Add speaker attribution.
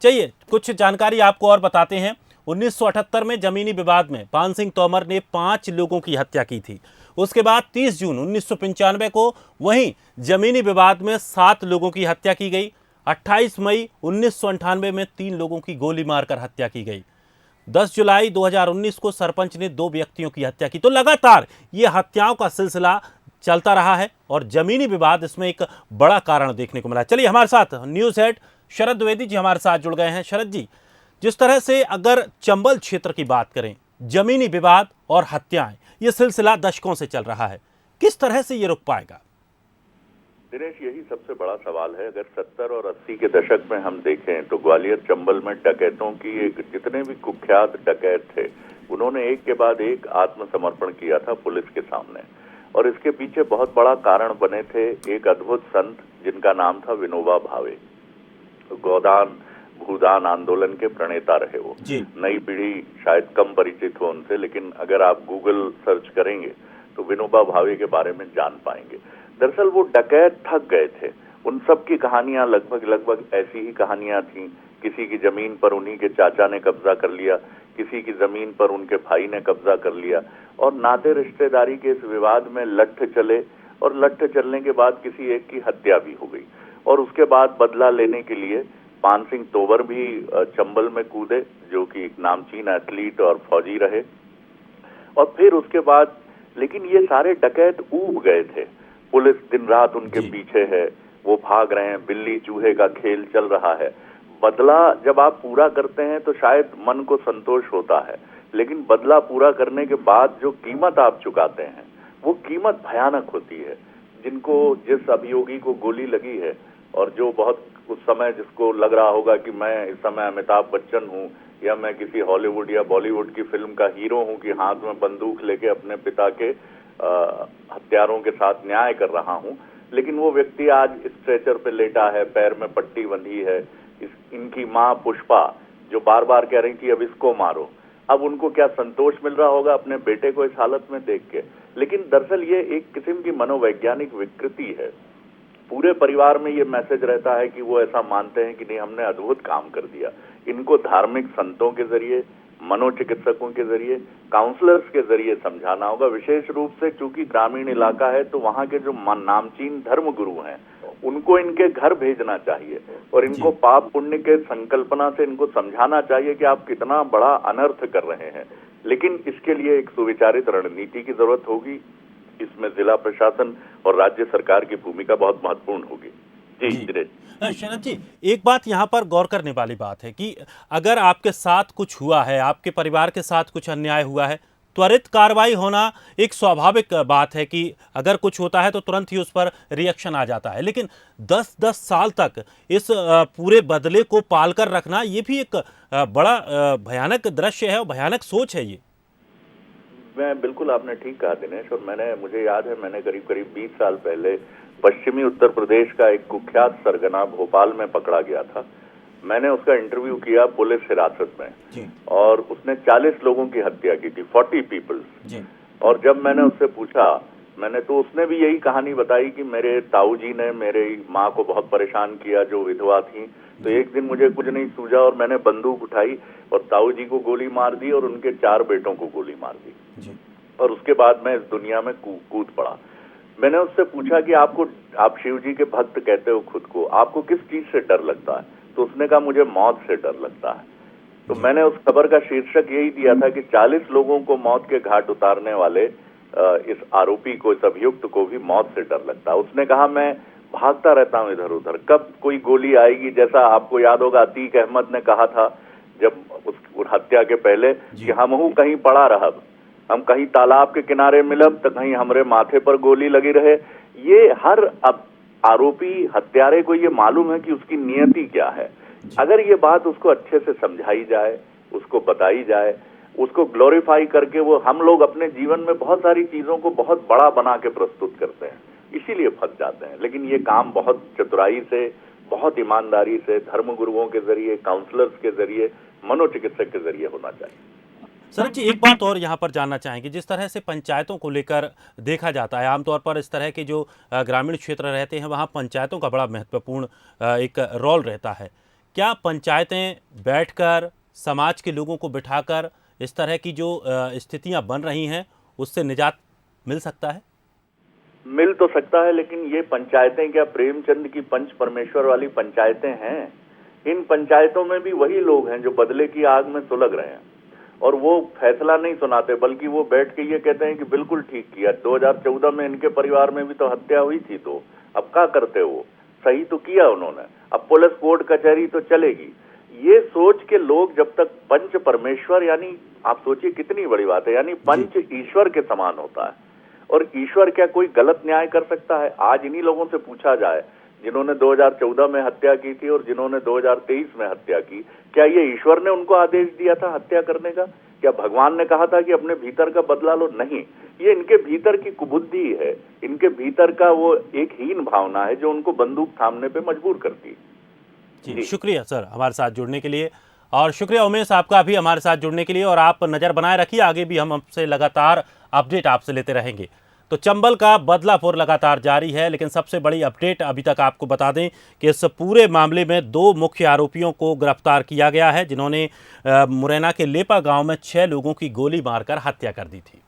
Speaker 1: चाहिए कुछ जानकारी आपको और बताते हैं। 1978 में जमीनी विवाद में पान सिंह तोमर ने 5 लोगों की हत्या की थी। उसके बाद 30 जून 1995 को वहीं जमीनी विवाद में 7 लोगों की हत्या की गई। 28 मई 1998 में 3 लोगों की गोली मारकर हत्या की गई। 10 जुलाई 2019 को सरपंच ने 2 व्यक्तियों की हत्या की। तो लगातार ये हत्याओं का सिलसिला चलता रहा है और जमीनी विवाद इसमें एक बड़ा कारण देखने को मिला। चलिए, हमारे साथ न्यूज़ हेड शरद द्विवेदी जी हमारे साथ जुड़ गए हैं। शरद जी, जिस तरह से अगर चंबल क्षेत्र की बात करें, जमीनी विवाद और हत्याएं, ये सिलसिला दशकों से चल रहा है, किस तरह से ये रुक पाएगा?
Speaker 2: दिनेश, यही सबसे बड़ा सवाल है। अगर 70 और 80 के दशक में हम देखें तो ग्वालियर चंबल में डकैतों की जितने भी कुख्यात डकैत थे, उन्होंने एक के बाद एक आत्मसमर्पण किया था पुलिस के सामने। और इसके पीछे बहुत बड़ा कारण बने थे एक अद्भुत संत जिनका नाम था विनोबा भावे। गोदान भूदान आंदोलन के प्रणेता रहे वो। नई पीढ़ी शायद कम परिचित हो उनसे, लेकिन अगर आप गूगल सर्च करेंगे तो विनोबा भावे के बारे में जान पाएंगे। दरअसल वो डकैत थक गए थे। उन सब की कहानियां लगभग ऐसी ही कहानियां थीं। किसी की जमीन पर उन्हीं के चाचा ने कब्जा कर लिया, किसी की जमीन पर उनके भाई ने कब्जा कर लिया, और नाते रिश्तेदारी के इस विवाद में लट्ठ चले, और लट्ठ चलने के बाद किसी एक की हत्या भी हो गई। और उसके बाद बदला लेने के लिए पान सिंह तोमर भी चंबल में कूदे, जो कि एक नामचीन एथलीट और फौजी रहे। और फिर उसके बाद लेकिन ये सारे डकैत ऊब गए थे। पुलिस दिन रात उनके पीछे है, वो भाग रहे हैं, बिल्ली चूहे का खेल चल रहा है। बदला जब आप पूरा करते हैं तो शायद मन को संतोष होता है, लेकिन बदला पूरा करने के बाद जो कीमत आप चुकाते हैं वो कीमत भयानक होती है। जिस अभियोगी को गोली लगी है, और जो बहुत उस समय जिसको लग रहा होगा कि मैं इस समय अमिताभ बच्चन हूं, या मैं किसी हॉलीवुड या बॉलीवुड की फिल्म का हीरो हूं कि हाथ में बंदूक लेके अपने पिता के हत्यारों के साथ न्याय कर रहा हूं, लेकिन वो व्यक्ति आज स्ट्रेचर पे लेटा है, पैर में पट्टी बंधी है। इनकी माँ पुष्पा जो बार बार कह रही थी अब इसको मारो, अब उनको क्या संतोष मिल रहा होगा अपने बेटे को इस हालत में देख के। लेकिन दरअसल ये एक किस्म की मनोवैज्ञानिक विकृति है। पूरे परिवार में ये मैसेज रहता है कि वो ऐसा मानते हैं कि नहीं, हमने अद्भुत काम कर दिया। इनको धार्मिक संतों के जरिए, मनोचिकित्सकों के जरिए, काउंसलर्स के जरिए समझाना होगा। विशेष रूप से चूंकि ग्रामीण इलाका है तो वहां के जो नामचीन धर्म गुरु हैं उनको इनके घर भेजना चाहिए, और इनको पाप पुण्य के संकल्पना से इनको समझाना चाहिए कि आप कितना बड़ा अनर्थ कर रहे हैं। लेकिन इसके लिए एक सुविचारित रणनीति की जरूरत होगी। इसमें जिला प्रशासन और राज्य सरकार की भूमिका बहुत महत्वपूर्ण होगी। जी
Speaker 1: शरद जी, एक बात यहाँ पर गौर करने वाली बात है कि अगर आपके साथ कुछ हुआ है, आपके परिवार के साथ कुछ अन्याय हुआ है, त्वरित कार्रवाई होना एक स्वाभाविक बात है कि अगर कुछ होता है तो तुरंत ही उस पर रिएक्शन आ जाता है। लेकिन 10-10 साल तक इस पूरे बदले को पालकर रखना, ये भी एक बड़ा भयानक दृश्य है और भयानक सोच है ये।
Speaker 2: मैं बिल्कुल, आपने ठीक कहा दिनेश। और मुझे याद है, मैंने करीब 20 साल पहले पश्चिमी उत्तर प्रदेश का एक कुख्यात सरगना भोपाल में पकड़ा गया था। मैंने उसका इंटरव्यू किया पुलिस हिरासत में, और उसने 40 लोगों की हत्या की थी, 40 पीपल्स। और जब मैंने उससे पूछा, तो उसने भी यही कहानी बताई कि मेरे ताऊ जी ने मेरी माँ को बहुत परेशान किया जो विधवा थी। तो एक दिन मुझे कुछ नहीं सूझा और मैंने बंदूक उठाई और ताऊ जी को गोली मार दी और उनके 4 बेटों को गोली मार दी। और उसके बाद मैं इस दुनिया में कूद पड़ा। मैंने उससे पूछा कि आप शिव जी के भक्त कहते हो खुद को, आपको किस चीज से डर लगता है? तो उसने कहा मुझे मौत से डर लगता है। तो मैंने उस खबर का शीर्षक यही दिया था कि 40 लोगों को मौत के घाट उतारने वाले इस आरोपी को, इस अभियुक्त को भी मौत से डर लगता है। उसने कहा मैं भागता रहता हूं इधर उधर, कब कोई गोली आएगी। जैसा आपको याद होगा अतीक अहमद ने कहा था जब उस हत्या के पहले कि हम कहीं पड़ा रहब, हम कहीं तालाब के किनारे मिलब तो कहीं हमरे माथे पर गोली लगी रहे। ये हर आरोपी हत्यारे को ये मालूम है कि उसकी नियति क्या है। अगर ये बात उसको अच्छे से समझाई जाए, उसको बताई जाए, उसको ग्लोरीफाई करके, वो हम लोग अपने जीवन में बहुत सारी चीजों को बहुत बड़ा बना के प्रस्तुत करते हैं, इसीलिए फंस जाते हैं। लेकिन ये काम बहुत चतुराई से, बहुत ईमानदारी से, धर्म गुरुओं के जरिए, काउंसलर्स के जरिए, मनोचिकित्सक के जरिए होना चाहिए।
Speaker 1: सर जी, एक बात और यहाँ पर जानना चाहेंगे, जिस तरह से पंचायतों को लेकर देखा जाता है, आमतौर पर इस तरह के जो ग्रामीण क्षेत्र रहते हैं वहाँ पंचायतों का बड़ा महत्वपूर्ण एक रोल रहता है। क्या पंचायतें बैठकर समाज के लोगों को बिठाकर इस तरह की जो स्थितियां बन रही हैं उससे निजात मिल सकता है?
Speaker 2: मिल तो सकता है, लेकिन ये पंचायतें क्या प्रेमचंद की पंच परमेश्वर वाली पंचायतें हैं? इन पंचायतों में भी वही लोग हैं जो बदले की आग में सुलग रहे हैं, और वो फैसला नहीं सुनाते, बल्कि वो बैठ के ये कहते हैं कि बिल्कुल ठीक किया, 2014 में इनके परिवार में भी तो हत्या हुई थी, तो अब क्या करते हो, सही तो किया उन्होंने, अब पुलिस कोर्ट कचहरी तो चलेगी। ये सोच के लोग जब तक पंच परमेश्वर, यानी आप सोचिए कितनी बड़ी बात है, यानी पंच ईश्वर के समान होता है, और ईश्वर क्या कोई गलत न्याय कर सकता है? आज इन्हीं लोगों से पूछा जाए जिन्होंने 2014 में हत्या की थी और जिन्होंने 2023 में हत्या की, क्या ये ईश्वर ने उनको आदेश दिया था हत्या करने का? क्या भगवान ने कहा था कि अपने भीतर का बदला लो? नहीं, ये इनके भीतर की कुबुद्धि है, इनके भीतर का वो एक हीन भावना है जो उनको बंदूक थामने पे मजबूर करती है।
Speaker 1: जी, शुक्रिया सर हमारे साथ जुड़ने के लिए, और शुक्रिया उमेश आपका भी हमारे साथ जुड़ने के लिए। और आप नज़र बनाए रखिए, आगे भी हम आपसे लगातार अपडेट आपसे लेते रहेंगे। तो चंबल का बदलापुर लगातार जारी है, लेकिन सबसे बड़ी अपडेट अभी तक आपको बता दें कि इस पूरे मामले में 2 मुख्य आरोपियों को गिरफ्तार किया गया है, जिन्होंने मुरैना के लेपा गांव में 6 लोगों की गोली मारकर हत्या कर दी थी।